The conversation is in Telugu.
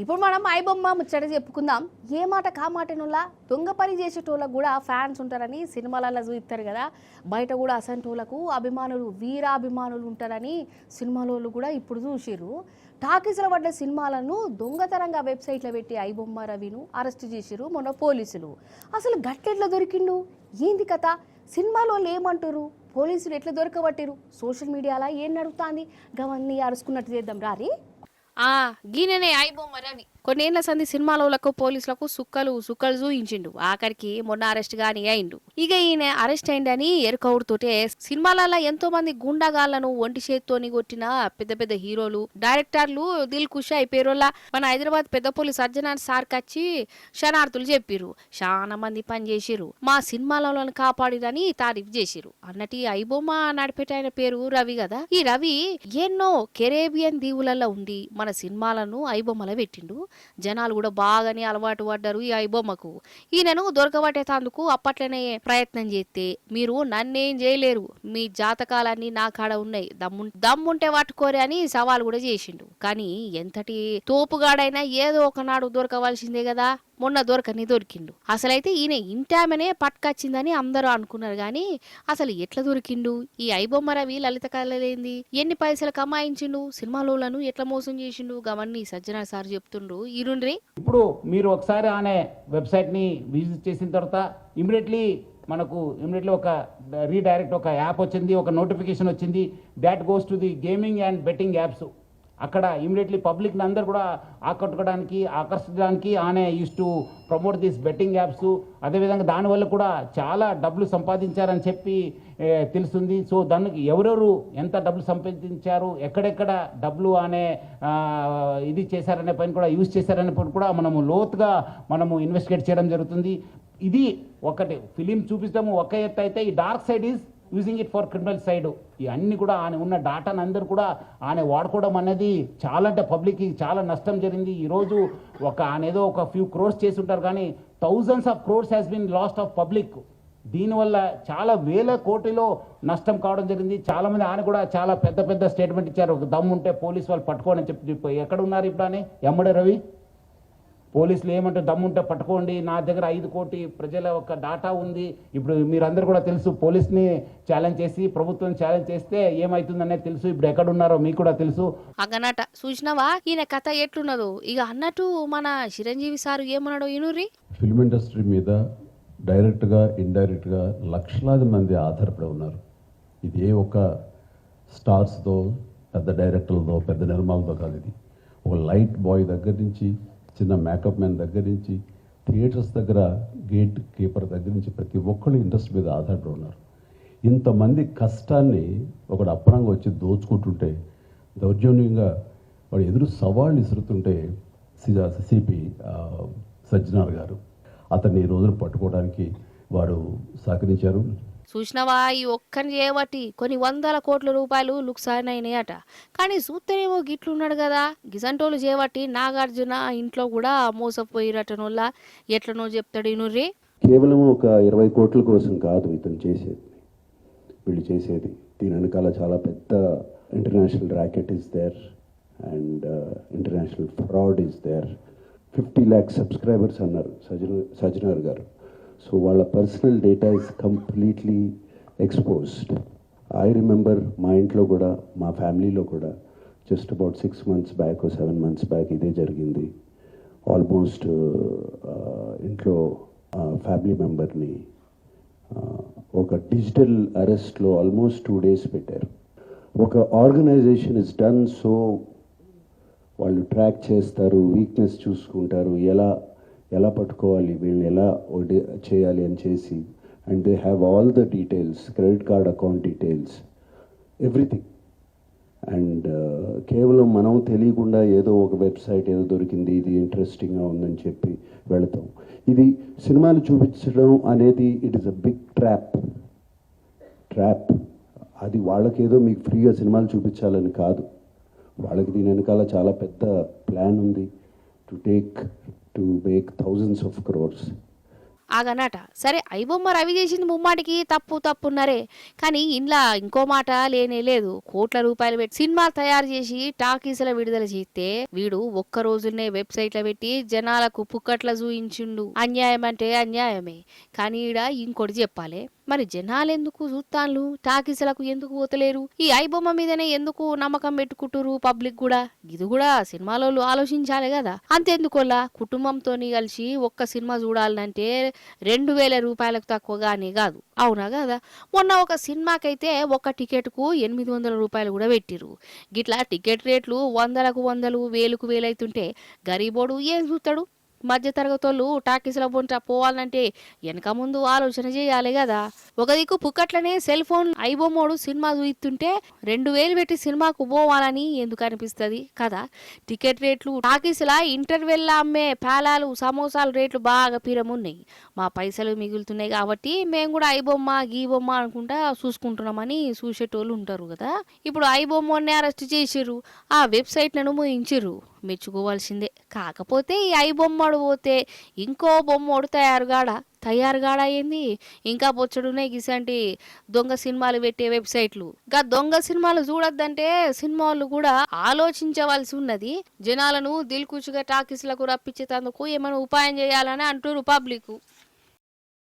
ఇప్పుడు మనం ఐబొమ్మ ముచ్చట చెప్పుకుందాం. ఏ మాట కా మాటనులా దొంగ పని చేసేటోళ్ళకు కూడా ఫ్యాన్స్ ఉంటారని సినిమాలలో చూస్తారు కదా. బయట కూడా అసంటోళ్ళకు అభిమానులు వీరాభిమానులు ఉంటారని సినిమాలోళ్ళు కూడా ఇప్పుడు చూసిర్రు. టాకీస్లో పడ్డ సినిమాలను దొంగతనంగా వెబ్సైట్లో పెట్టి ఐబొమ్మ రవిను అరెస్ట్ చేసిర్రు మొన్న పోలీసులు. అసలు గట్లెట్లా దొరికిండు, ఏంది కథ, సినిమాలోళ్ళు ఏమంటారు, పోలీసులు ఎట్లా దొరకబట్టిరు, సోషల్ మీడియాలో ఏం నడుస్తుంది, గవన్నీ అరుచుకున్నట్టు చేద్దాం రారి. గీననే ఐబొమ్మ రవి కొన్నేళ్ల సంది సినిమాలకు పోలీసులకు సుక్కలు చూయించిండు. ఆఖరికి మొన్న అరెస్ట్ గాని అయిండు. ఇక ఈయన అరెస్ట్ అయిందని ఎరుకౌడుతోటే సినిమాలలో ఎంతో మంది గుండాగాళ్లను ఒంటి చేత్తోని కొట్టిన పెద్ద పెద్ద హీరోలు డైరెక్టర్లు దిల్ ఖుషి అయిపోయారోలా మన హైదరాబాద్ పెద్ద పోలీస్ అర్జనాన్ సార్ కచ్చి శనార్థులు చెప్పిర్రు. చాలా మంది పని చేసిర్రు, మా సినిమాలను కాపాడిరని తారీఫ్ చేసిర్రు. అన్నటి ఐబొమ్మ నడిపేటాయన పేరు రవి కదా. ఈ రవి ఎన్నో కెరేబియన్ దీవులలో ఉండి మన సినిమాలను ఐబొమ్మల పెట్టిండు. జనాలు కూడా బాగానే అలవాటు పడ్డారు ఈ ఐబొమ్మకు. ఈయనను దొరకబట్టేందుకు అప్పట్లోనే ప్రయత్నం చేస్తే మీరు నన్నేం చేయలేరు, మీ జాతకాలన్నీ నా కాడ ఉన్నాయి, దమ్ముంటే పట్టుకోరే అని సవాల్ కూడా చేసిండు. కానీ ఎంతటి తోపుగాడైనా ఏదో ఒకనాడు దొరకవలసిందే కదా. మొన్న దొరికిండు. అసలైతే ఈయన ఇంటామనే పట్టుకొచ్చిందని అందరూ అనుకున్నారు. గాని అసలు ఎట్లా దొరికిండు ఈ ఐబొమ్మ రవి, లలిత కళలేంది, ఎన్ని పైసలు కమాయించిండు, సినిమాలోలను ఎట్లా మోసం చేసిండు, గవన్నీ సజ్జన సార్ చెప్తుండ్రు. ఈరుండ్రి. ఇప్పుడు మీరు ఒకసారి ఆనే వెబ్సైట్ ని విజిట్ చేసిన తర్వాత ఇమీడియట్లీ ఒక రీడైరెక్ట్ ఒక యాప్ వచ్చింది, ఒక నోటిఫికేషన్ వచ్చింది, that goes to the gaming and betting apps. అక్కడ ఇమీడియట్లీ పబ్లిక్ని అందరు కూడా ఆకర్షించడానికి ఆనే use to promote this betting apps. అదేవిధంగా దానివల్ల కూడా చాలా డబ్బులు సంపాదించారని చెప్పి తెలుస్తుంది. సో దానికి ఎవరెవరు ఎంత డబ్బులు సంపాదించారు, ఎక్కడెక్కడ డబ్బులు అనే ఇది చేశారనే పైన కూడా యూజ్ చేశారనే పైన కూడా లోతుగా ఇన్వెస్టిగేట్ చేయడం జరుగుతుంది. ఇది ఒకటి ఫిలిం చూపించడం ఒక ఎత్తు అయితే, ఈ dark side is using it for criminal side. ఇవన్నీ కూడా ఆయన ఉన్న డాటాను అందరూ కూడా ఆయన వాడుకోవడం అనేది చాలా అంటే పబ్లిక్కి చాలా నష్టం జరిగింది. ఈరోజు ఆయన ఏదో ఒక ఫ్యూ క్రోర్స్ చేసి ఉంటారు, కానీ thousands of crores has been lost of public. దీనివల్ల చాలా వేల కోటిలో నష్టం కావడం జరిగింది. చాలామంది ఆయన కూడా చాలా పెద్ద పెద్ద స్టేట్మెంట్ ఇచ్చారు, దమ్ముంటే పోలీసు వాళ్ళు పట్టుకోండి చెప్పి. ఎక్కడ ఉన్నారు ఇప్పుడు అని ఎమ్మడే రవి? పోలీసులు ఏమంటే దమ్ముంటే పట్టుకోండి, నా దగ్గర 5 కోటి ప్రజల ఒక డాటా ఉంది. ఇప్పుడు మీరందరూ కూడా తెలుసు, పోలీస్ని ఛాలెంజ్ చేసి ప్రభుత్వం ఛాలెంజ్ చేస్తే ఏమవుతుందనేది తెలుసు. ఇప్పుడు ఎక్కడున్నారో మీకు కూడా తెలుసు. అగనట చూసినావా ఈయన కథ ఎట్లున్నదో. ఇక అన్నట్టు మన చిరంజీవి సారు ఏమన్నాడో ఈనూరి. ఫిల్మ్ ఇండస్ట్రీ మీద డైరెక్ట్గా ఇండైరెక్ట్గా లక్షలాది మంది ఆధారపడి ఉన్నారు. ఇది ఏ ఒక స్టార్స్తో, పెద్ద డైరెక్టర్లతో, పెద్ద నిర్మాలతో కాదు. ఇది ఒక లైట్ బాయ్ దగ్గర నుంచి, చిన్న మేకప్ మ్యాన్ దగ్గర నుంచి, థియేటర్స్ దగ్గర గేట్ కీపర్ దగ్గర నుంచి ప్రతి ఒక్కళ్ళు ఇండస్ట్రీ మీద ఆధారపడి ఉన్నారు. ఇంతమంది కష్టాన్ని ఒకడు అప్పనంగా వచ్చి దోచుకుంటుంటే, దౌర్జన్యంగా వాడు ఎదురు సవాళ్ళు ఇసురుతుంటే సిపి సజ్జనార్ గారు అతన్ని ఈ రోజులు పట్టుకోవడానికి వాడు సహకరించారు. చూసినవా ఈ ఒక్కని చేయబట్టి కొన్ని 100 కోట్ల రూపాయలు లుక్సాన్ అయినాయట. కానీ చూస్తేనేమో గిట్లున్నాడు కదా. గిజంటోళ్ళు చేయబట్టి నాగార్జున ఇంట్లో కూడా మోసపోయిరటనోళ్ళ ఎట్లనో చెప్తాడు ఇనుర్రి. కేవలం ఒక 20 కోట్ల కోసం కాదు ఇతను చేసేది, వీళ్ళు చేసేది. దీని వెనకాల చాలా పెద్ద international racket is there and international fraud is there. 50 lakh subscribers అన్నారు సజ్జనార్ గారు. సో వాళ్ళ personal data is completely exposed. I remember మా ఇంట్లో కూడా, మా ఫ్యామిలీలో కూడా just about 6 months back, 7 months back ఇదే జరిగింది. ఆల్మోస్ట్ ఇంట్లో ఫ్యామిలీ మెంబర్ని ఒక డిజిటల్ అరెస్ట్లో ఆల్మోస్ట్ 2 days పెట్టారు. ఒక ఆర్గనైజేషన్ ఇస్ డన్ సో, వాళ్ళు ట్రాక్ చేస్తారు, వీక్నెస్ చూసుకుంటారు, ఎలా పట్టుకోవాలి, వీళ్ళని ఎలా చేయాలి అని చేసి, and they have all the details, credit card account details, everything. And కేవలం మనం తెలియకుండా ఏదో ఒక వెబ్సైట్ ఏదో దొరికింది, ఇది ఇంట్రెస్టింగ్గా ఉందని చెప్పి వెళతాం. ఇది సినిమాలు చూపించడం అనేది it is a big trap. అది వాళ్ళకేదో మీకు ఫ్రీగా సినిమాలు చూపించాలని కాదు, వాళ్ళకి దీని వెనకాల చాలా పెద్ద ప్లాన్ ఉంది to make thousands of crores. ఆగనట. సరే ఐబొమ్మ రవి చేసింది ముమ్మాటికి తప్పున్నారే, కానీ ఇంట్లో ఇంకో మాట లేనే లేదు. కోట్ల రూపాయలు పెట్టి సినిమా తయారు చేసి టాకీసుల విడుదల చేస్తే వీడు ఒక్క రోజునే వెబ్సైట్లో పెట్టి జనాలకు పుక్కట్ల చూయించిండు. అన్యాయం అంటే అన్యాయమే, కానీ ఈడ ఇంకోటి చెప్పాలి. మరి జనాలు ఎందుకు చూస్తాన్లు, టాకీసులకు ఎందుకు పోతలేరు, ఈ ఐబొమ్మ మీదనే ఎందుకు నమ్మకం పెట్టుకుంటురు పబ్లిక్ కూడా? ఇది కూడా సినిమాలో ఆలోచించాలి కదా. అంతెందుకోలా, కుటుంబంతోని కలిసి ఒక్క సినిమా చూడాలంటే 2000 రూపాయలకు తక్కువగానే కాదు, అవునా కదా? మొన్న ఒక సినిమాకైతే ఒక టికెట్కు 800 రూపాయలు కూడా పెట్టిరు. గిట్లా టికెట్ రేట్లు 100కు 100, 1000కు 1000 అవుతుంటే గరీబోడు ఏం చూస్తాడు? మధ్య తరగతోళ్ళు టాకీసుల బొంట పోవాలంటే వెనక ముందు ఆలోచన చేయాలి కదా. ఒక దిక్కు పుక్కట్లనే సెల్ ఫోన్ ఐబొమ్మోడు సినిమా చూయిస్తుంటే 2000 పెట్టి సినిమాకు పోవాలని ఎందుకు అనిపిస్తుంది కదా. టికెట్ రేట్లు టాకీసుల ఇంటర్వెల్ అమ్మే పేలాలు సమోసాలు రేట్లు బాగా పిరమున్నాయి. మా పైసలు మిగులుతున్నాయి కాబట్టి మేము కూడా ఐబొమ్మ గీబొమ్మ అనుకుంటా చూసుకుంటున్నామని చూసేటోళ్ళు ఉంటారు కదా. ఇప్పుడు ఐబొమ్మని అరెస్ట్ చేసిర్రు, ఆ వెబ్సైట్లను మూయించిర్రు, మెచ్చుకోవాల్సిందే. కాకపోతే ఈ ఐబొమ్మడు పోతే ఇంకో బొమ్మోడు తయారుగాడ అయింది. ఇంకా బొచ్చడున్నాయి గిసంటి దొంగ సినిమాలు పెట్టే వెబ్సైట్లు. గా దొంగ సినిమాలు చూడొద్దంటే సినిమా వాళ్ళు కూడా ఆలోచించవలసి ఉన్నది. జనాలను దిల్కుచుగా టాకీసులకు రప్పించేందుకు ఏమైనా ఉపాయం చేయాలని అంటున్నారు పబ్లిక్.